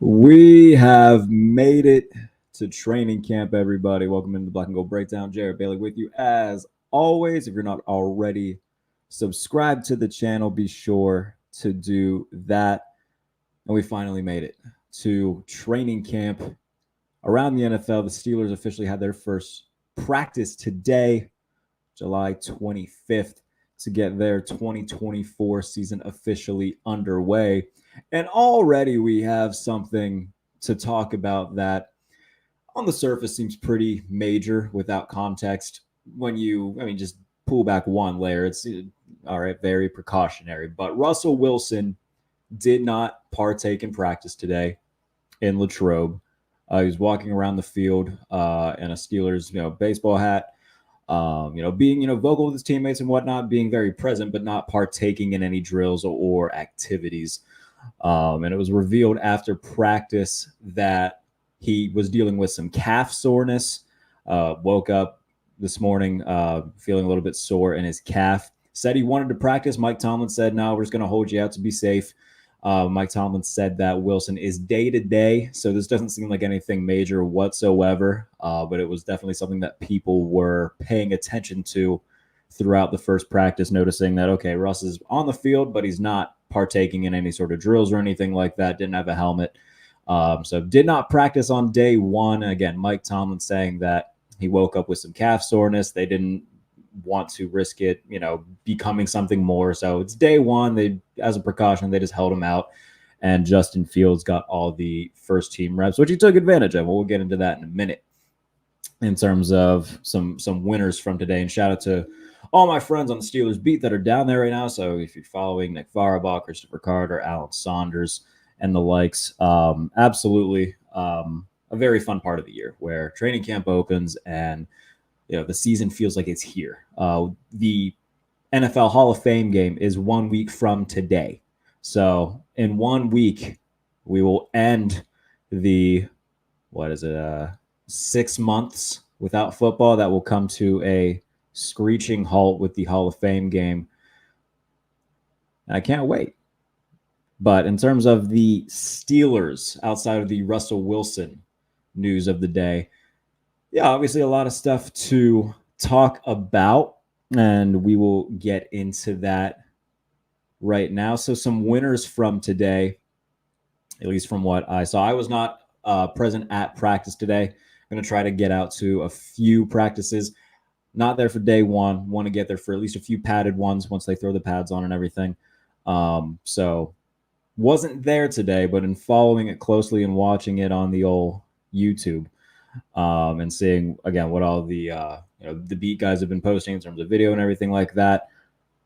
We have made it to training camp, everybody. Welcome into the Black and Gold Breakdown. Jared Bailey with you as always. If you're not already subscribed to the channel, be sure to do that. And we finally made it to training camp around the NFL. The Steelers officially had their first practice today, July 25th, to get their 2024 season officially underway. And already we have something to talk about that on the surface seems pretty major without context. When just pull back one layer, it's all right, very precautionary. But Russell Wilson did not partake in practice today in Latrobe. He was walking around the field in a Steelers, baseball hat. Being, vocal with his teammates and whatnot, being very present, but not partaking in any drills or activities. And it was revealed after practice that he was dealing with some calf soreness. Woke up this morning feeling a little bit sore in his calf. Said he wanted to practice. Mike Tomlin said, no, we're just going to hold you out to be safe. Mike Tomlin said that Wilson is day-to-day, so this doesn't seem like anything major whatsoever, but it was definitely something that people were paying attention to throughout the first practice, noticing that, okay, Russ is on the field, but he's not partaking in any sort of drills or anything like that, didn't have a helmet. So did not practice on day one. Again, Mike Tomlin saying that he woke up with some calf soreness. They didn't want to risk it, becoming something more. So it's day one. They, as a precaution, they just held him out. And Justin Fields got all the first team reps, which he took advantage of. We'll get into that in a minute in terms of some winners from today. And shout out to all my friends on the Steelers beat that are down there right now. So if you're following Nick Farabaugh, Christopher Carter, Alan Saunders, and the likes, absolutely a very fun part of the year where training camp opens and the season feels like it's here. The NFL Hall of Fame game is 1 week from today. So in 1 week, we will end the, 6 months without football. That will come to a screeching halt with the Hall of Fame game. And I can't wait. But in terms of the Steelers, outside of the Russell Wilson news of the day, yeah, obviously a lot of stuff to talk about, and we will get into that right now. So some winners from today, at least from what I saw. I was not present at practice today. I'm going to try to get out to a few practices. Not there for day one. Want to get there for at least a few padded ones once they throw the pads on and everything. So wasn't there today, but in following it closely and watching it on the old YouTube, and seeing again what all the the beat guys have been posting in terms of video and everything like that,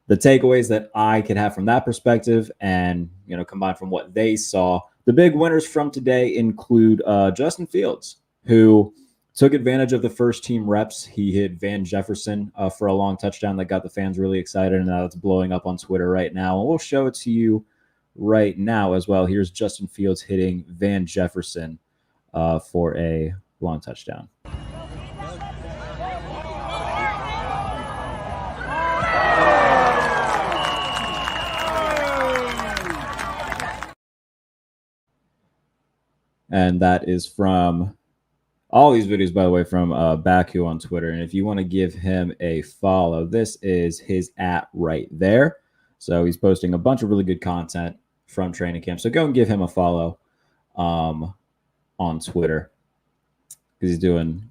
the takeaways that I could have from that perspective and combined from what they saw, the big winners from today include Justin Fields, who took advantage of the first team reps. He hit Van Jefferson for a long touchdown that got the fans really excited, and now it's blowing up on Twitter right now, and we'll show it to you right now as well. Here's Justin Fields hitting Van Jefferson for a long touchdown. And that is from all these videos, by the way, from Baku on Twitter. And if you want to give him a follow, this is his @ right there. So he's posting a bunch of really good content from training camp. So go and give him a follow on Twitter, because he's doing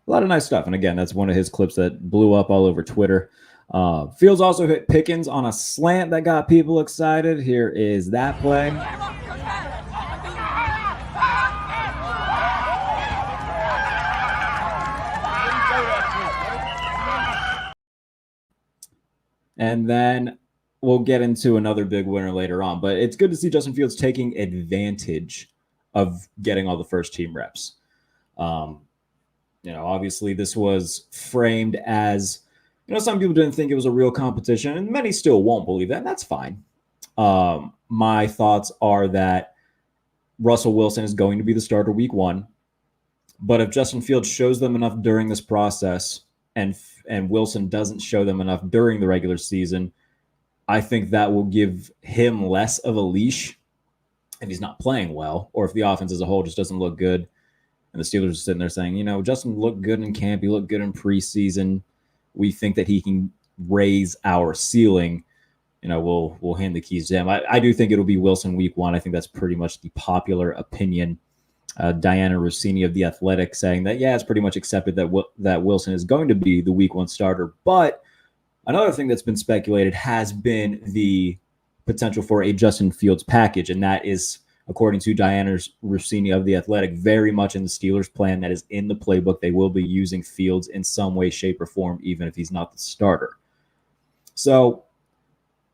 a lot of nice stuff. And again, that's one of his clips that blew up all over Twitter. Fields also hit Pickens on a slant that got people excited. Here is that play. And then we'll get into another big winner later on. But it's good to see Justin Fields taking advantage of getting all the first team reps. Obviously this was framed as, some people didn't think it was a real competition, and many still won't believe that, and that's fine. My thoughts are that Russell Wilson is going to be the starter week one, but if Justin Fields shows them enough during this process and Wilson doesn't show them enough during the regular season, I think that will give him less of a leash if he's not playing well, or if the offense as a whole just doesn't look good. And the Steelers are sitting there saying, Justin looked good in camp. He looked good in preseason. We think that he can raise our ceiling. We'll hand the keys to him. I do think it'll be Wilson week 1. I think that's pretty much the popular opinion. Diana Rossini of The Athletic saying that, it's pretty much accepted that Wilson is going to be the week 1 starter. But another thing that's been speculated has been the potential for a Justin Fields package, and that is, according to Diana Rossini of The Athletic, very much in the Steelers' plan. That is in the playbook. They will be using Fields in some way, shape, or form, even if he's not the starter. So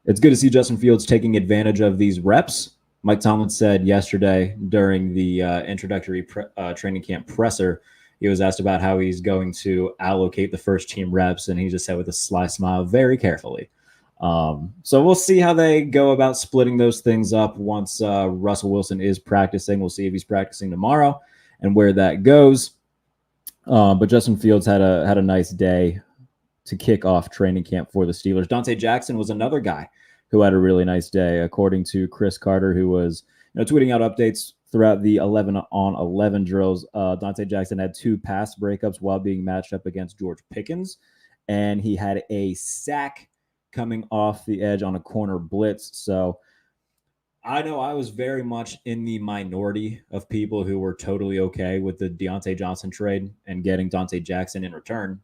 it's good to see Justin Fields taking advantage of these reps. Mike Tomlin said yesterday during the introductory training camp presser, he was asked about how he's going to allocate the first team reps, and he just said with a sly smile, very carefully. So we'll see how they go about splitting those things up once Russell Wilson is practicing. We'll see if he's practicing tomorrow and where that goes. But Justin Fields had a nice day to kick off training camp for the Steelers. Donte Jackson was another guy who had a really nice day, according to Chris Carter, who was tweeting out updates throughout the 11-on-11 drills. Donte Jackson had 2 pass breakups while being matched up against George Pickens, and he had a sack coming off the edge on a corner blitz. So I know I was very much in the minority of people who were totally okay with the Deontay Johnson trade and getting Donte Jackson in return,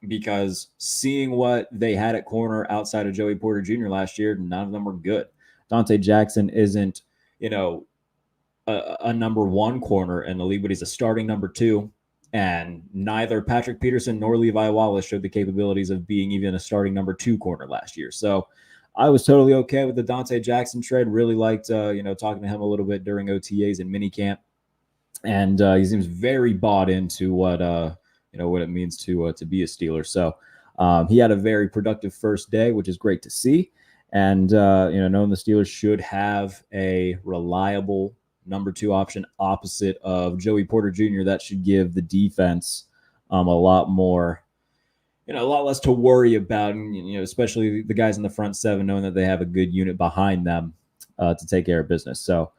because seeing what they had at corner outside of Joey Porter Jr. last year, none of them were good. Donte Jackson isn't, a number 1 corner in the league, but he's a starting number 2. And neither Patrick Peterson nor Levi Wallace showed the capabilities of being even a starting number 2 corner last year. So I was totally okay with the Donte Jackson trade. Really liked, talking to him a little bit during OTAs and minicamp. And he seems very bought into what it means to be a Steeler. So he had a very productive first day, which is great to see. And, knowing the Steelers should have a reliable number 2 option opposite of Joey Porter Jr., that should give the defense a lot more, a lot less to worry about, and, especially the guys in the front 7, knowing that they have a good unit behind them to take care of business. So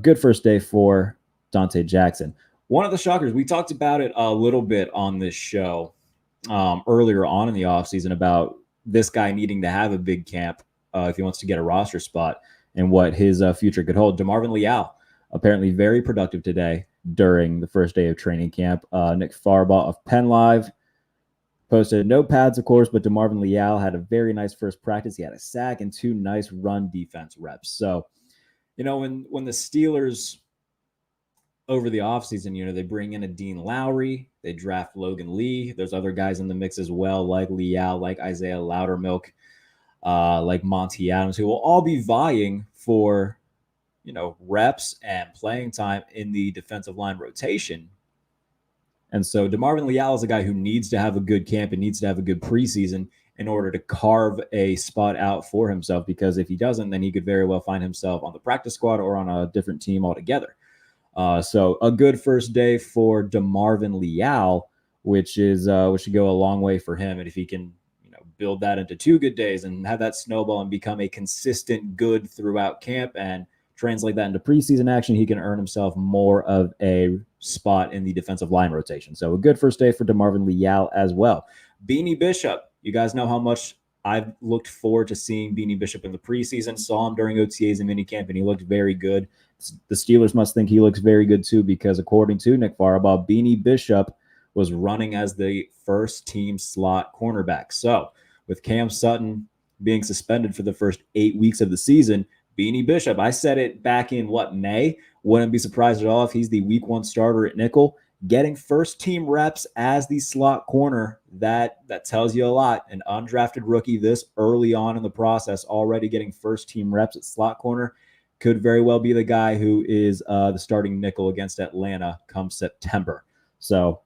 good first day for Donte Jackson. One of the shockers, we talked about it a little bit on this show earlier on in the offseason about this guy needing to have a big camp if he wants to get a roster spot and what his future could hold. DeMarvin Leal, apparently very productive today during the first day of training camp. Nick Farbaugh of Penn Live posted no pads, of course, but DeMarvin Leal had a very nice first practice. He had a sack and 2 nice run defense reps. So, when the Steelers over the offseason, they bring in a Dean Lowry, they draft Logan Lee. There's other guys in the mix as well, like Leal, like Isaiah Loudermilk, like Monty Adams, who will all be vying for, reps and playing time in the defensive line rotation. And so DeMarvin Leal is a guy who needs to have a good camp and needs to have a good preseason in order to carve a spot out for himself, because if he doesn't, then he could very well find himself on the practice squad or on a different team altogether. So a good first day for DeMarvin Leal, which should go a long way for him. And if he can, build that into 2 good days and have that snowball and become a consistent good throughout camp and translate that into preseason action, he can earn himself more of a spot in the defensive line rotation. So a good first day for DeMarvin Leal as well. Beanie Bishop, you guys know how much I've looked forward to seeing Beanie Bishop in the preseason. Saw him during OTAs and minicamp, and he looked very good. The Steelers must think he looks very good too, because according to Nick Farbaugh, Beanie Bishop was running as the first team slot cornerback. So with Cam Sutton being suspended for the first 8 weeks of the season, Beanie Bishop, I said it back in May, wouldn't be surprised at all if he's the week 1 starter at nickel, getting first team reps as the slot corner. That tells you a lot. An undrafted rookie this early on in the process already getting first team reps at slot corner could very well be the guy who is the starting nickel against Atlanta come September. So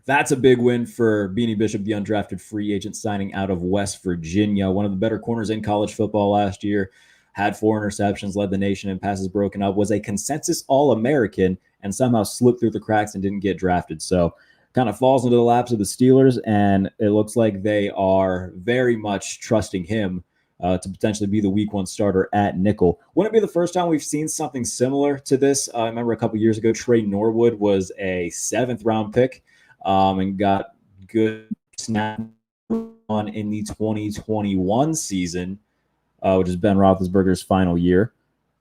that's a big win for Beanie Bishop, the undrafted free agent signing out of West Virginia. One of the better corners in college football last year. Had 4 interceptions, led the nation in passes broken up, was a consensus All-American, and somehow slipped through the cracks and didn't get drafted. So kind of falls into the laps of the Steelers, and it looks like they are very much trusting him to potentially be the week 1 starter at nickel. Wouldn't it be the first time we've seen something similar to this? I remember a couple years ago, Trey Norwood was a 7th-round pick and got good snap on in the 2021 season, which is Ben Roethlisberger's final year.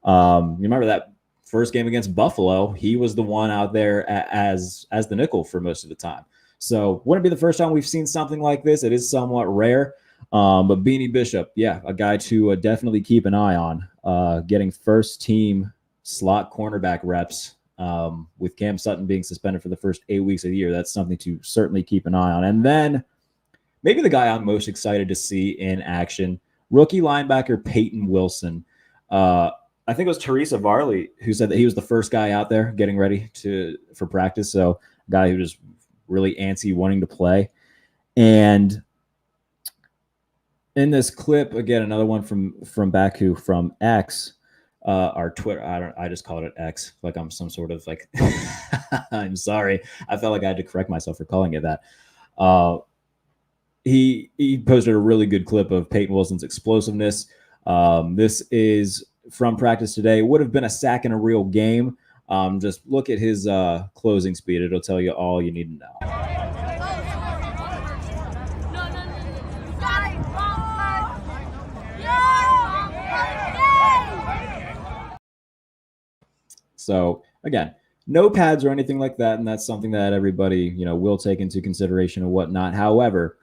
You remember that first game against Buffalo? He was the one out there as the nickel for most of the time. So wouldn't it be the first time we've seen something like this? It is somewhat rare. But Beanie Bishop, yeah, a guy to definitely keep an eye on, getting first-team slot cornerback reps with Cam Sutton being suspended for the first 8 weeks of the year. That's something to certainly keep an eye on. And then maybe the guy I'm most excited to see in action, rookie linebacker Payton Wilson. I think it was Teresa Varley who said that he was the first guy out there getting ready for practice. So a guy who was really antsy, wanting to play. And in this clip, again, another one from Baku from X, our Twitter. I just called it X, like I'm some sort of like. I'm sorry. I felt like I had to correct myself for calling it that. He posted a really good clip of Payton Wilson's explosiveness. This is from practice today. Would have been a sack in a real game. Just look at his closing speed. It'll tell you all you need to know. So again, no pads or anything like that, and that's something that everybody will take into consideration and whatnot. However,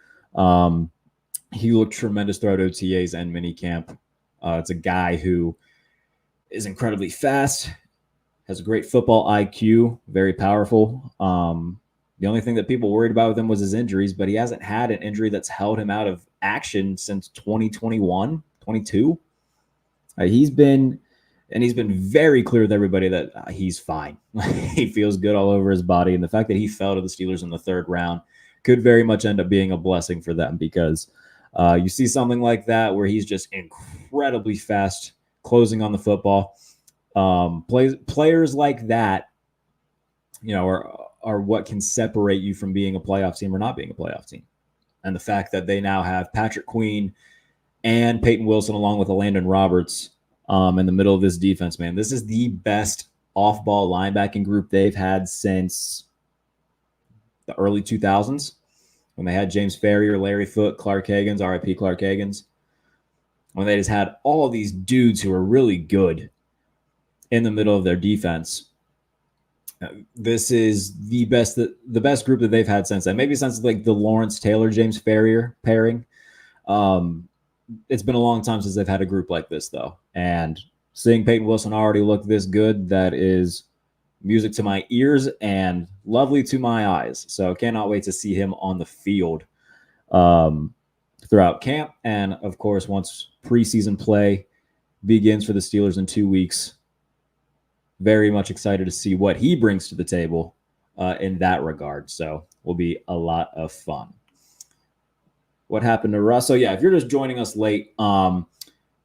he looked tremendous throughout OTAs and minicamp. It's a guy who is incredibly fast, has a great football IQ, very powerful. The only thing that people worried about with him was his injuries, but he hasn't had an injury that's held him out of action since 2021, 22. He's been very clear with everybody that he's fine. He feels good all over his body. And the fact that he fell to the Steelers in the 3rd round could very much end up being a blessing for them, because you see something like that where he's just incredibly fast closing on the football. Players like that, are what can separate you from being a playoff team or not being a playoff team. And the fact that they now have Patrick Queen and Payton Wilson along with Landon Roberts in the middle of this defense, man. This is the best off-ball linebacking group they've had since the early 2000s, when they had James Ferrier, Larry Foote, Clark Hagans, RIP Clark Hagans, when they just had all of these dudes who are really good in the middle of their defense. This is the best group that they've had since then. Maybe since like the Lawrence Taylor, James Ferrier pairing. It's been a long time since they've had a group like this, though. And seeing Payton Wilson already look this good, that is music to my ears and lovely to my eyes. So cannot wait to see him on the field throughout camp. And, of course, once preseason play begins for the Steelers in 2 weeks, very much excited to see what he brings to the table in that regard. So will be a lot of fun. What happened to Russ? So, yeah, if you're just joining us late,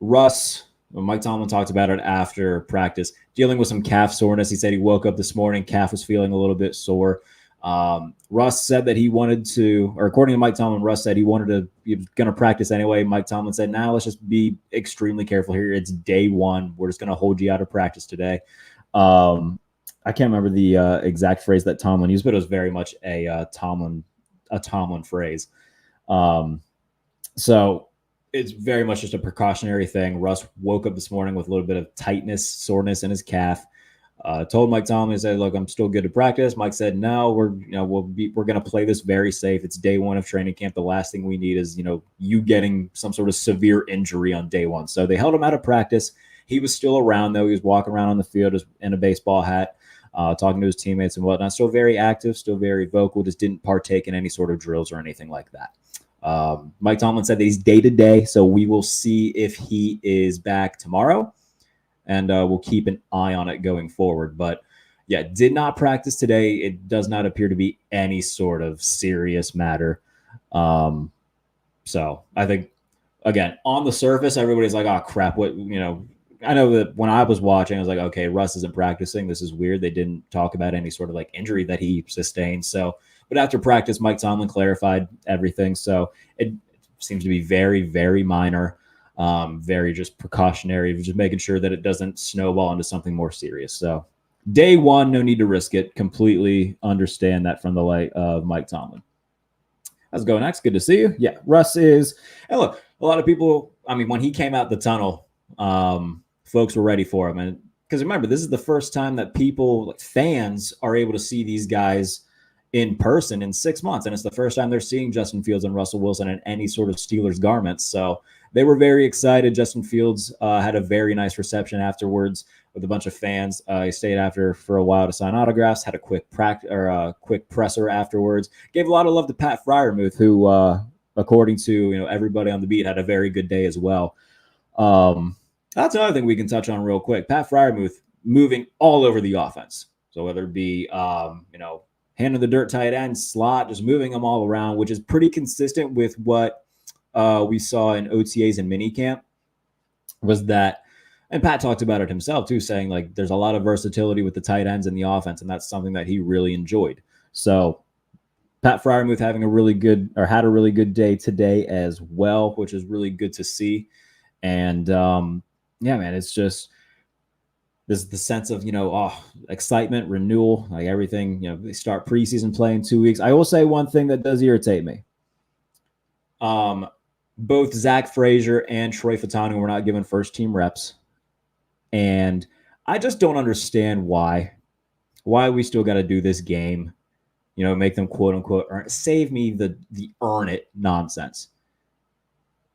Russ, Mike Tomlin talked about it after practice, dealing with some calf soreness. He said he woke up this morning, calf was feeling a little bit sore. Russ said that he wanted to, or according to Mike Tomlin, Russ said he was going to practice anyway. Mike Tomlin said, now let's just be extremely careful here. It's day 1. We're just going to hold you out of practice today. I can't remember the exact phrase that Tomlin used, but it was very much a Tomlin phrase. So it's very much just a precautionary thing. Russ woke up this morning with a little bit of tightness, soreness in his calf. Told Mike Tomlin, he said, look, I'm still good to practice. Mike said, no, we're going to play this very safe. It's day 1 of training camp. The last thing we need is, you getting some sort of severe injury on day 1. So they held him out of practice. He was still around, though. He was walking around on the field in a baseball hat, talking to his teammates and whatnot. Still very active, still very vocal, just didn't partake in any sort of drills or anything like that. Mike Tomlin said that he's day-to-day, so we will see if he is back tomorrow, and we'll keep an eye on it going forward. But, yeah, did not practice today. It does not appear to be any sort of serious matter. So I think, again, on the surface, everybody's like, oh, crap, what, I know that when I was watching, I was like, okay, Russ isn't practicing. This is weird. They didn't talk about any sort of like injury that he sustained. So, but after practice, Mike Tomlin clarified everything. So it seems to be very, very minor. Very just precautionary, just making sure that it doesn't snowball into something more serious. So day one, no need to risk it. Completely understand that from the light of Mike Tomlin. How's it going, next? Good to see you. Yeah, Russ is. And look, a lot of people, I mean, when he came out the tunnel, folks were ready for him. And because remember, this is the first time that people, like fans, are able to see these guys in person in 6 months. And it's the first time they're seeing Justin Fields and Russell Wilson in any sort of Steelers garments. So they were very excited. Justin Fields had a very nice reception afterwards with a bunch of fans. He stayed after for a while to sign autographs, had a quick practice or a quick presser afterwards. Gave a lot of love to Pat Freiermuth, who, according to everybody on the beat, had a very good day as well. That's another thing we can touch on real quick. Pat Freiermuth moving all over the offense. So whether it be handing the dirt tight end, slot, just moving them all around, which is pretty consistent with what we saw in OTAs and minicamp, was that, and Pat talked about it himself too, saying like there's a lot of versatility with the tight ends in the offense, and that's something that he really enjoyed. So Pat Freiermuth had a really good day today as well, which is really good to see. And yeah, man, it's just there's the sense of excitement, renewal, like everything. They start preseason play in 2 weeks. I will say one thing that does irritate me. Both Zach Frazier and Troy Fautanu were not given first team reps, and I just don't understand why we still got to do this game. Make them quote unquote save me the earn it nonsense.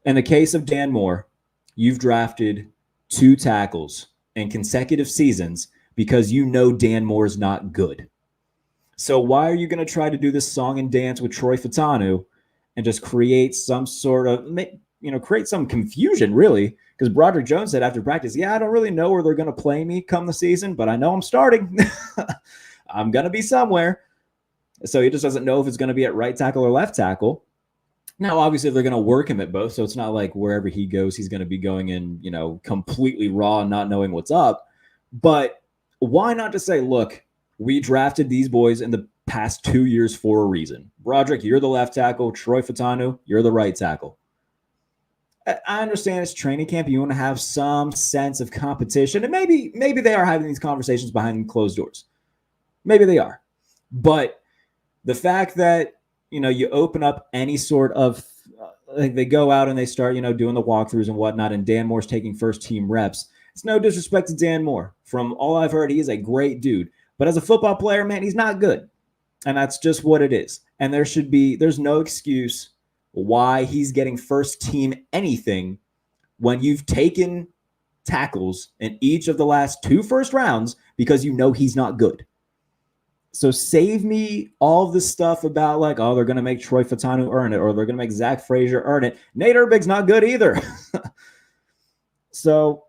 In the case of Dan Moore, you've drafted 2 tackles in consecutive seasons because Dan Moore is not good. So why are you going to try to do this song and dance with Troy Fautanu and just create some sort of, create some confusion, really? Because Broderick Jones said after practice, I don't really know where they're going to play me come the season, but I know I'm starting. I'm going to be somewhere. So he just doesn't know if it's going to be at right tackle or left tackle. Now, obviously, they're going to work him at both, so it's not like wherever he goes, he's going to be going in, completely raw and not knowing what's up. But why not just say, look, we drafted these boys in the past 2 years for a reason. Broderick, you're the left tackle. Troy Fautanu, you're the right tackle. I understand it's training camp. You want to have some sense of competition, and maybe they are having these conversations behind closed doors. Maybe they are. But the fact that you open up any sort of like they go out and they start, doing the walkthroughs and whatnot, and Dan Moore's taking first team reps. It's no disrespect to Dan Moore. From all I've heard, he is a great dude. But as a football player, man, he's not good. And that's just what it is. And there's no excuse why he's getting first team anything when you've taken tackles in each of the last 2 first rounds because he's not good. So save me all of this stuff about like, they're going to make Troy Fautanu earn it, or they're going to make Zach Frazier earn it. Nate Erbig's not good either. So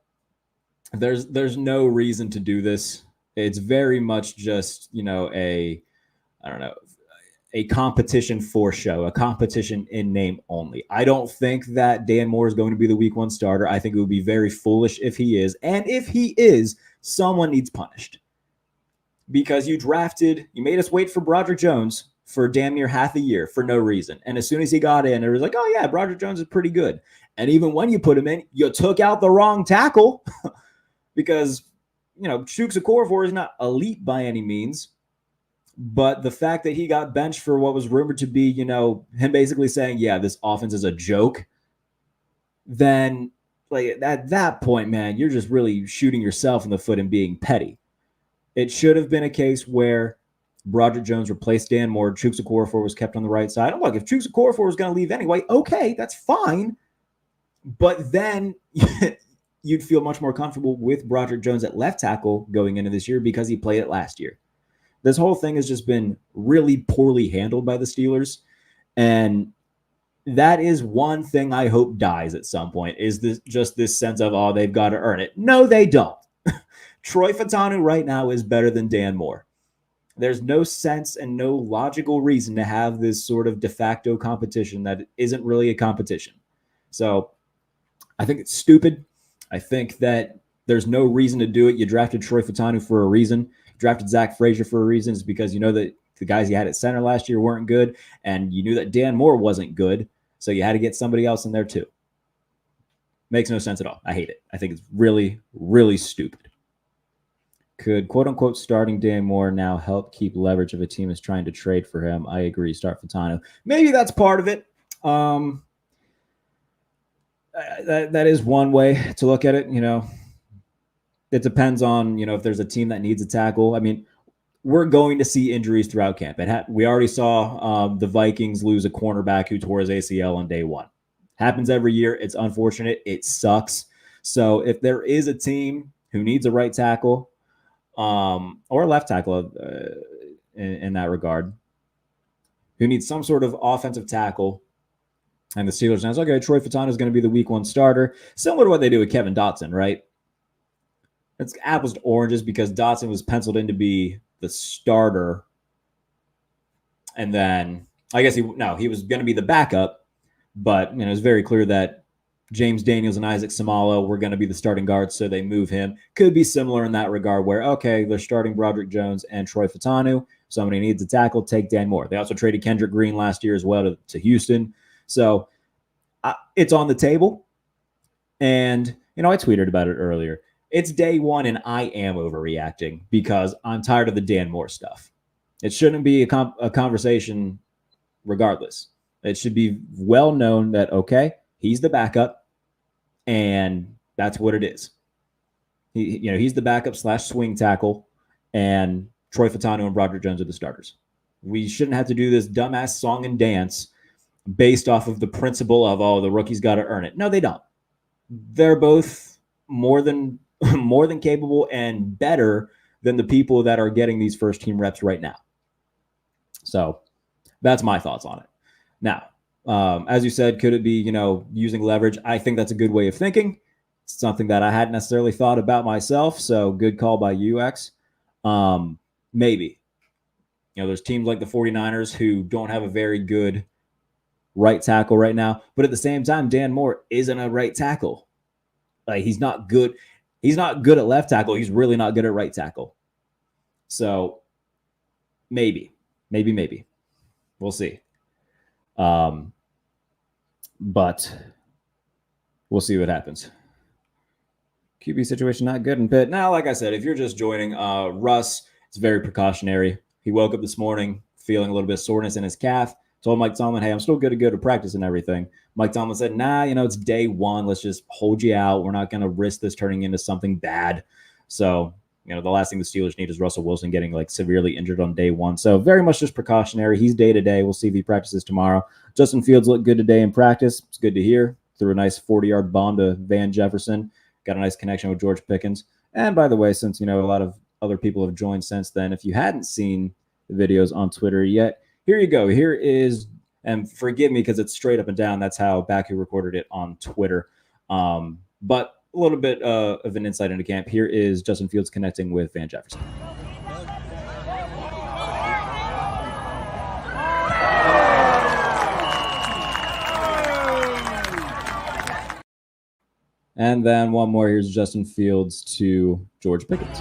there's no reason to do this. It's very much just, a competition for show, a competition in name only. I don't think that Dan Moore is going to be the week 1 starter. I think it would be very foolish if he is. And if he is, someone needs punished. Because you made us wait for Broderick Jones for damn near half a year for no reason. And as soon as he got in, it was like, oh yeah, Broderick Jones is pretty good. And even when you put him in, you took out the wrong tackle because, Chuks Okorafor is not elite by any means. But the fact that he got benched for what was rumored to be, him basically saying, yeah, this offense is a joke, then like at that point, man, you're just really shooting yourself in the foot and being petty. It should have been a case where Broderick Jones replaced Dan Moore. Chuks Okorafor was kept on the right side. And look, if Chuks Okorafor was going to leave anyway, okay, that's fine. But then you'd feel much more comfortable with Broderick Jones at left tackle going into this year because he played it last year. This whole thing has just been really poorly handled by the Steelers. And that is one thing I hope dies at some point, is this sense of, they've got to earn it. No, they don't. Troy Fautanu right now is better than Dan Moore. There's no sense and no logical reason to have this sort of de facto competition that isn't really a competition. So I think it's stupid. I think that there's no reason to do it. You drafted Troy Fautanu for a reason. You drafted Zach Frazier for a reason. It's because that the guys you had at center last year weren't good, and you knew that Dan Moore wasn't good, so you had to get somebody else in there too. Makes no sense at all. I hate it. I think it's really, really stupid. Could quote-unquote starting Dan Moore now help keep leverage if a team is trying to trade for him? I agree. Start Fatano. Maybe that's part of it. That is one way to look at it. It depends on, if there's a team that needs a tackle. I mean, we're going to see injuries throughout camp. We already saw the Vikings lose a cornerback who tore his ACL on day one. Happens every year. It's unfortunate. It sucks. So if there is a team who needs a right tackle or a left tackle in that regard, who needs some sort of offensive tackle, and the Steelers announced, okay, Troy Fatano is going to be the week 1 starter, similar to what they do with Kevin Dotson, right? It's apples to oranges because Dotson was penciled in to be the starter. And then I guess he was going to be the backup, but it was very clear that James Daniels and Isaac Samalo were going to be the starting guards, so they move him. Could be similar in that regard where, okay, they're starting Broderick Jones and Troy Fatano. Somebody needs a tackle, take Dan Moore. They also traded Kendrick Green last year as well to Houston. So it's on the table. And, I tweeted about it earlier. It's day one, and I am overreacting because I'm tired of the Dan Moore stuff. It shouldn't be a conversation regardless. It should be well known that, okay, he's the backup, and that's what it is. He's the backup / swing tackle, and Troy Fatano and Broderick Jones are the starters. We shouldn't have to do this dumbass song and dance based off of the principle of, the rookie's got to earn it. No, they don't. They're both more than capable and better than the people that are getting these first team reps right now. So that's my thoughts on it. Now, as you said, could it be, using leverage? I think that's a good way of thinking. It's something that I hadn't necessarily thought about myself. So good call by UX. Maybe, there's teams like the 49ers who don't have a very good right tackle right now. But at the same time, Dan Moore isn't a right tackle. Like, he's not good. He's not good at left tackle. He's really not good at right tackle. So maybe. We'll see. But we'll see what happens. QB situation not good in Pitt. Now, like I said, if you're just joining, Russ, it's very precautionary. He woke up this morning feeling a little bit of soreness in his calf. Told Mike Tomlin, hey, I'm still good to go to practice and everything. Mike Tomlin said, nah, it's day one. Let's just hold you out. We're not going to risk this turning into something bad. So, the last thing the Steelers need is Russell Wilson getting severely injured on day one. So very much just precautionary. He's day to day. We'll see if he practices tomorrow. Justin Fields looked good today in practice. It's good to hear. Threw a nice 40-yard bomb to Van Jefferson. Got a nice connection with George Pickens. And by the way, since, a lot of other people have joined since then, if you hadn't seen the videos on Twitter yet, here you go. Here is, and forgive me because it's straight up and down. That's how Baku recorded it on Twitter. But a little bit of an insight into camp. Here is Justin Fields connecting with Van Jefferson. And then one more. Here's Justin Fields to George Pickens.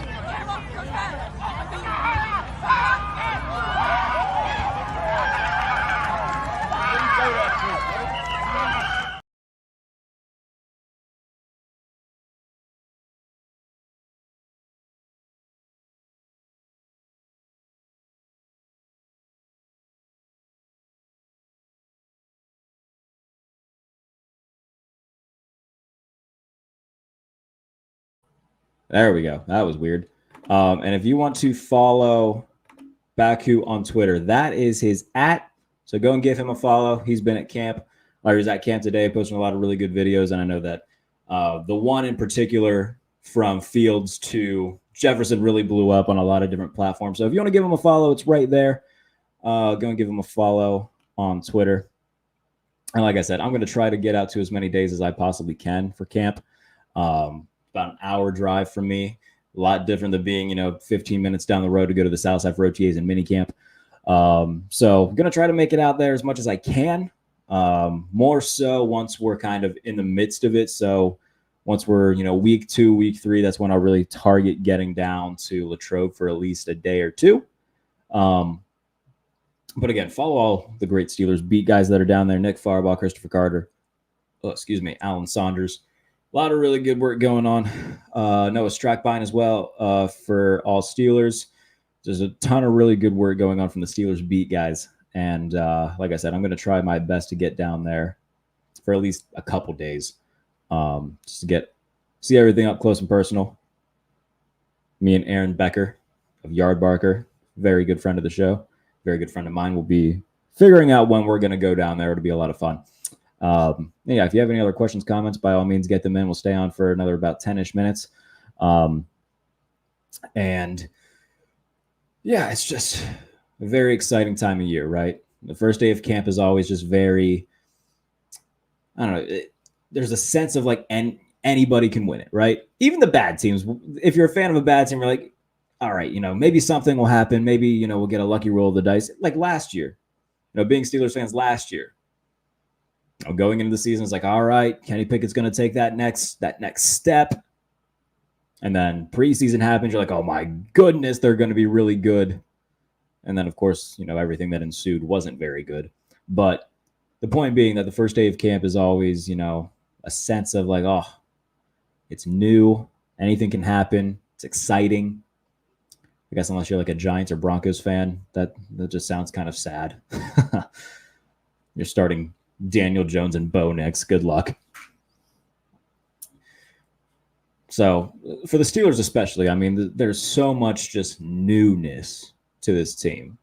There we go. That was weird. And if you want to follow Baku on Twitter, that is his @. So go and give him a follow. He's been at camp. He was at camp today, posting a lot of really good videos. And I know that the one in particular from Fields to Jefferson really blew up on a lot of different platforms. So if you want to give him a follow, it's right there. Go and give him a follow on Twitter. And like I said, I'm going to try to get out to as many days as I possibly can for camp. About an hour drive from me. A lot different than being, 15 minutes down the road to go to the Southside for OTAs and minicamp. So I'm going to try to make it out there as much as I can. More so once we're kind of in the midst of it. So once we're, week 2, week 3, that's when I'll really target getting down to Latrobe for at least a day or two. But again, follow all the great Steelers beat guys that are down there. Nick Farbaugh, Christopher Carter, Alan Saunders, A lot of really good work going on. Noah Strackbine as well for all Steelers. There's a ton of really good work going on from the Steelers beat guys. And like I said, I'm going to try my best to get down there for at least a couple days just to see everything up close and personal. Me and Aaron Becker of Yard Barker, very good friend of the show, very good friend of mine, will be figuring out when we're going to go down there. It'll be a lot of fun. Yeah, if you have any other questions, comments, by all means, get them in. We'll stay on for another about 10-ish minutes. And yeah, it's just a very exciting time of year, right? The first day of camp is always just very, I don't know, there's a sense of like anybody can win it, right? Even the bad teams. If you're a fan of a bad team, you're like, all right, maybe something will happen. Maybe, we'll get a lucky roll of the dice. Like last year, being Steelers fans last year, going into the season, it's like, all right, Kenny Pickett's going to take that next step. And then preseason happens. You're like, oh my goodness, they're going to be really good. And then, of course, everything that ensued wasn't very good. But the point being that the first day of camp is always, a sense of like, oh, it's new. Anything can happen. It's exciting. I guess unless you're like a Giants or Broncos fan, that just sounds kind of sad. You're starting Daniel Jones and Bo Nix. Good luck. So for the Steelers especially, I mean, there's so much just newness to this team.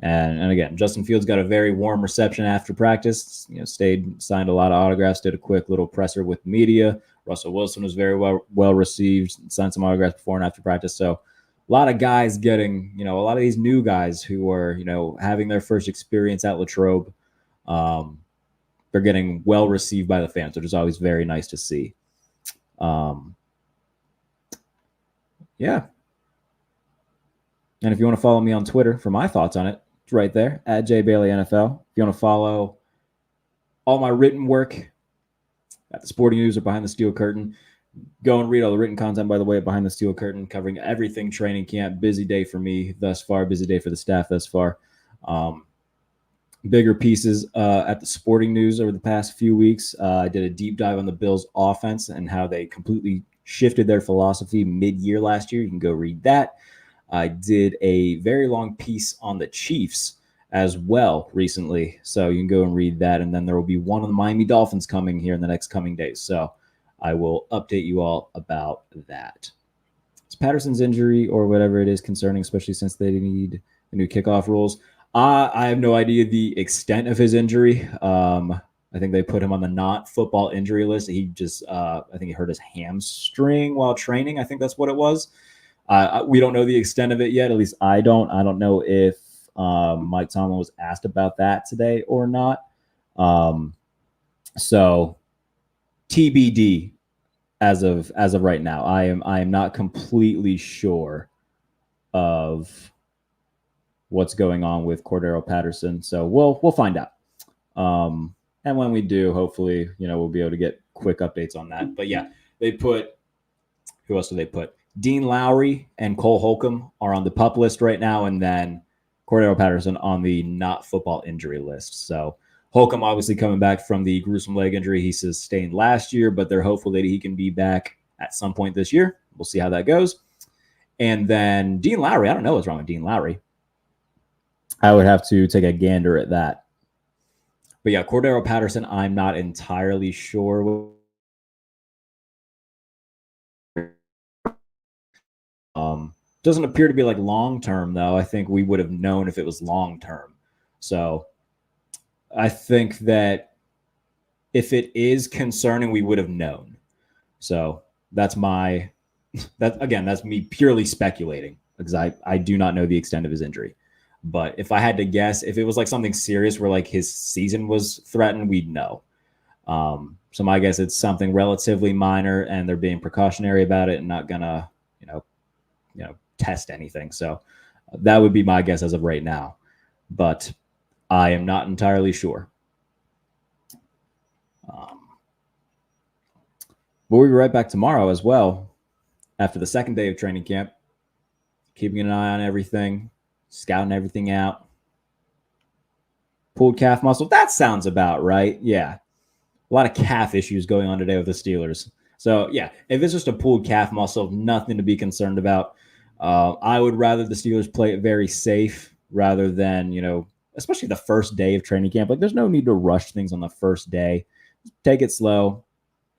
And again, Justin Fields got a very warm reception after practice. Signed a lot of autographs, did a quick little presser with media. Russell Wilson was very well received, signed some autographs before and after practice. So a lot of guys getting, a lot of these new guys who are, having their first experience at Latrobe, they're getting well received by the fans, which is always very nice to see. Yeah. And if you want to follow me on Twitter for my thoughts on it, it's right there, at JBaileyNFL. If you want to follow all my written work at the Sporting News or Behind the Steel Curtain, go and read all the written content, by the way, Behind the Steel Curtain, covering everything training camp. Busy day for me thus far, busy day for the staff thus far. Bigger pieces at the Sporting News over the past few weeks. I did a deep dive on the Bills' offense and how they completely shifted their philosophy mid-year last year. You can go read that. I did a very long piece on the Chiefs as well recently, so you can go and read that. And then there will be one on the Miami Dolphins coming here in the next coming days. So I will update you all about that. It's Patterson's injury or whatever it is concerning, especially since they need the new kickoff rules. I have no idea the extent of his injury. I think they put him on the not football injury list. He just, I think he hurt his hamstring while training. I think that's what it was. We don't know the extent of it yet. At least I don't. I don't know if Mike Tomlin was asked about that today or not. So TBD as of right now. I am not completely sure of what's going on with Cordero Patterson. So we'll find out. And when we do, hopefully, we'll be able to get quick updates on that. But yeah, who else do they put? Dean Lowry and Cole Holcomb are on the PUP list right now, and then Cordero Patterson on the not football injury list. So Holcomb obviously coming back from the gruesome leg injury he sustained last year, but they're hopeful that he can be back at some point this year. We'll see how that goes. And then Dean Lowry, I don't know what's wrong with Dean Lowry. I would have to take a gander at that. But yeah, Cordero Patterson, I'm not entirely sure. Doesn't appear to be like long-term, though. I think we would have known if it was long-term. So I think that if it is concerning, we would have known. So that's me purely speculating because I do not know the extent of his injury. But if I had to guess, if it was like something serious where like his season was threatened, we'd know. So my guess, it's something relatively minor and they're being precautionary about it and not gonna, test anything. So that would be my guess as of right now, but I am not entirely sure. But we'll be right back tomorrow as well after the second day of training camp, keeping an eye on everything, scouting everything out. Pulled calf muscle. That sounds about right. Yeah. A lot of calf issues going on today with the Steelers. So, yeah, if it's just a pulled calf muscle, nothing to be concerned about. I would rather the Steelers play it very safe rather than, especially the first day of training camp. Like, there's no need to rush things on the first day. Take it slow.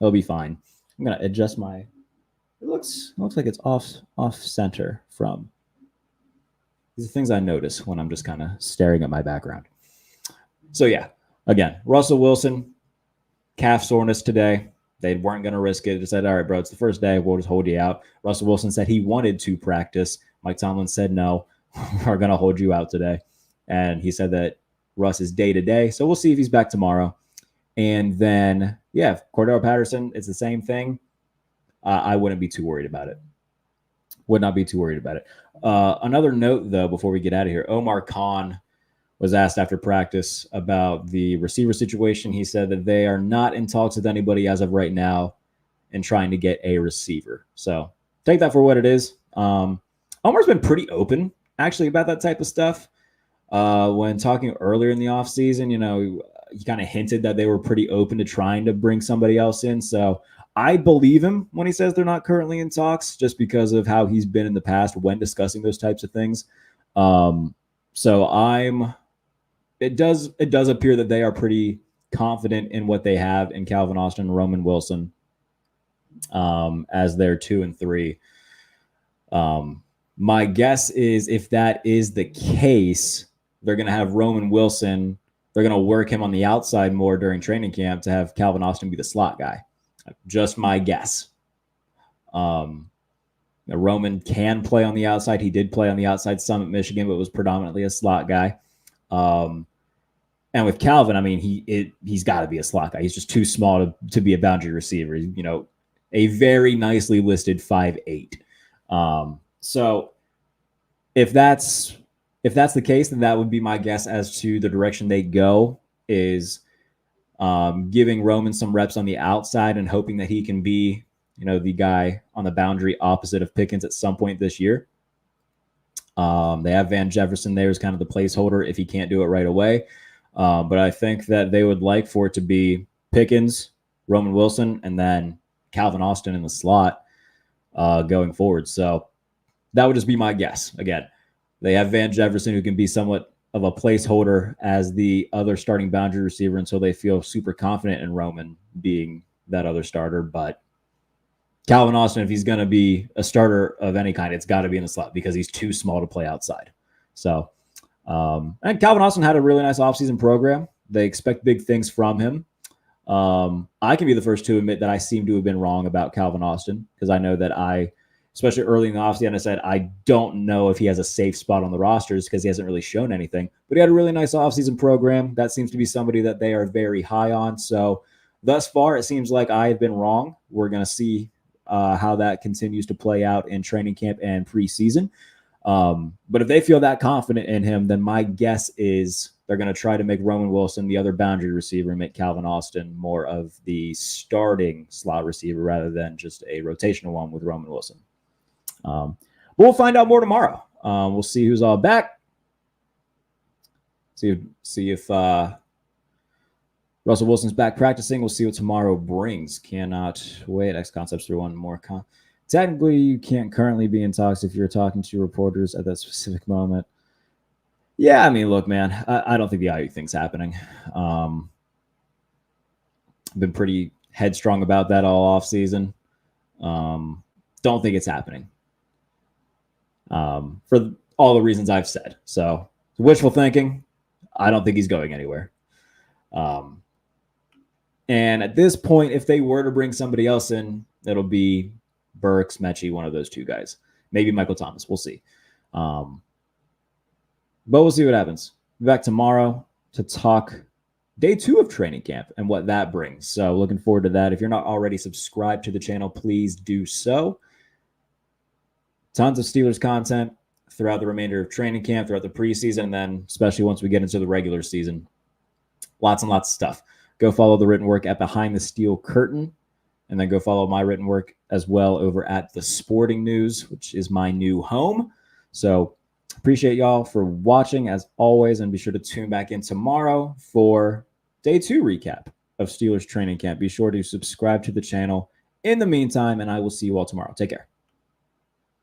It'll be fine. I'm going to adjust my – it looks like it's off center from – these are things I notice when I'm just kind of staring at my background. So, yeah, again, Russell Wilson, calf soreness today. They weren't going to risk it. Just said, all right, bro, it's the first day. We'll just hold you out. Russell Wilson said he wanted to practice. Mike Tomlin said, no, we're going to hold you out today. And he said that Russ is day-to-day. So we'll see if he's back tomorrow. And then, yeah, Cordell Patterson, it's the same thing. I wouldn't be too worried about it. Would not be too worried about it. Another note, though, before we get out of here, Omar Khan was asked after practice about the receiver situation. He said that they are not in talks with anybody as of right now and trying to get a receiver. So take that for what it is. Omar's been pretty open, actually, about that type of stuff. When talking earlier in the offseason, he kind of hinted that they were pretty open to trying to bring somebody else in. So I believe him when he says they're not currently in talks, just because of how he's been in the past when discussing those types of things. It does appear that they are pretty confident in what they have in Calvin Austin and Roman Wilson as their 2 and 3. My guess is if that is the case, they're going to have Roman Wilson. They're going to work him on the outside more during training camp to have Calvin Austin be the slot guy. Just my guess. Roman can play on the outside. He did play on the outside some at Michigan, but was predominantly a slot guy. And with Calvin, I mean, he's got to be a slot guy. He's just too small to be a boundary receiver. A very nicely listed 5'8". So if that's the case, then that would be my guess as to the direction they go, is giving Roman some reps on the outside and hoping that he can be, the guy on the boundary opposite of Pickens at some point this year. They have Van Jefferson there as kind of the placeholder if he can't do it right away. But I think that they would like for it to be Pickens, Roman Wilson, and then Calvin Austin in the slot going forward. So that would just be my guess. Again, they have Van Jefferson, who can be somewhat of a placeholder as the other starting boundary receiver until they feel super confident in Roman being that other starter. But Calvin Austin, if he's going to be a starter of any kind, it's got to be in the slot because he's too small to play outside. So, and Calvin Austin had a really nice offseason program. They expect big things from him. I can be the first to admit that I seem to have been wrong about Calvin Austin, because I know that especially early in the offseason, I said, I don't know if he has a safe spot on the rosters because he hasn't really shown anything. But he had a really nice offseason program. That seems to be somebody that they are very high on. So thus far, it seems like I have been wrong. We're going to see how that continues to play out in training camp and preseason. But if they feel that confident in him, then my guess is they're going to try to make Roman Wilson the other boundary receiver and make Calvin Austin more of the starting slot receiver rather than just a rotational one with Roman Wilson. But we'll find out more tomorrow. We'll see who's all back. See if Russell Wilson's back practicing. We'll see what tomorrow brings. Cannot wait. X Concepts through one more. Technically, you can't currently be in talks if you're talking to reporters at that specific moment. Yeah, I mean, look, man, I don't think the IU thing's happening. I've been pretty headstrong about that all offseason. Don't think it's happening for all the reasons I've said. So, wishful thinking. I don't think he's going anywhere. And at this point, if they were to bring somebody else in, it'll be Burks, Mechie, one of those two guys. Maybe Michael Thomas. We'll see. But we'll see what happens. Be back tomorrow to talk day 2 of training camp and what that brings. So looking forward to that. If you're not already subscribed to the channel, please do so. Tons of Steelers content throughout the remainder of training camp, throughout the preseason, and then especially once we get into the regular season. Lots and lots of stuff. Go follow the written work at Behind the Steel Curtain, and then go follow my written work as well over at The Sporting News, which is my new home. So appreciate y'all for watching as always, and be sure to tune back in tomorrow for day 2 recap of Steelers training camp. Be sure to subscribe to the channel in the meantime, and I will see you all tomorrow. Take care.